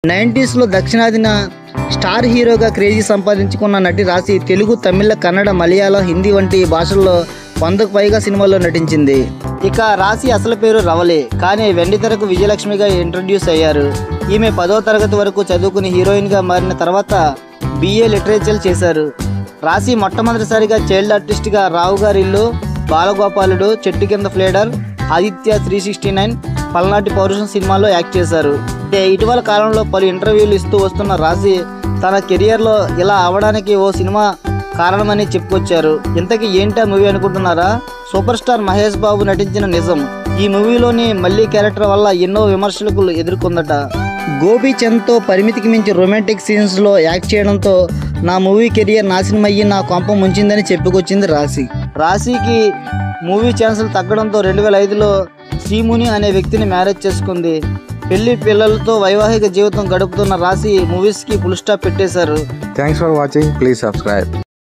90s లో దక్షిణాదిన star హీరోగా క్రేజీ సంపాదించుకున్న నటి రాశి తెలుగు, తమిళ, కన్నడ, మలయాళం, హిందీ వంటి భాషల్లో 100కు పైగా సినిమాల్లో నటించింది. ఇక రాశి అసలు పేరు రవలి, కానీ వెండితెరకు విజయలక్ష్మిగా ఇంట్రడ్యూస్ అయ్యారు. ఈమె 10వ తరగతి వరకు చదువుకుని హీరోయిన్గా మారిన తర్వాత BA లిటరేచర్ చేశారు. రాశి మొట్టమొదటిసారిగా చైల్డ్ ఆర్టిస్ట్గా రావు గారి ఇల్లు, బాలగోపాలుడు, చెట్టు కింద ఫ్లేడర్, ఆదిత్య 369, పల్నాటి పౌరుషం సినిమాల్లో యాక్ట్ చేశారు. ఇటీవల కాలంలో పలు ఇంటర్వ్యూలు ఇస్తూ వస్తున్న రాశి తన కెరియర్లో ఇలా అవడానికి ఓ సినిమా కారణమని చెప్పుకొచ్చారు. ఇంతకీ ఏంటా మూవీ అనుకుంటున్నారా? సూపర్ స్టార్ మహేష్ బాబు నటించిన నిజం. ఈ మూవీలోని మళ్ళీ క్యారెక్టర్ వల్ల ఎన్నో విమర్శలకు ఎదుర్కొందట. గోపీచంద్తో పరిమితికి మించి రొమాంటిక్ సీన్స్లో యాక్ట్ చేయడంతో నా మూవీ కెరియర్ నాశనమయ్యి నా కొంప ముంచిందని చెప్పుకొచ్చింది రాశి. రాశికి మూవీ ఛాన్సులు తగ్గడంతో 2005లో శ్రీముని అనే వ్యక్తిని మ్యారేజ్ చేసుకుంది. పెళ్లి పిల్లలతో వైవాహిక జీవితం గడుపుతున్న రాశి మూవీస్కి ఫుల్ స్టాప్ పెట్టేశారు. Thanks for watching. Please subscribe.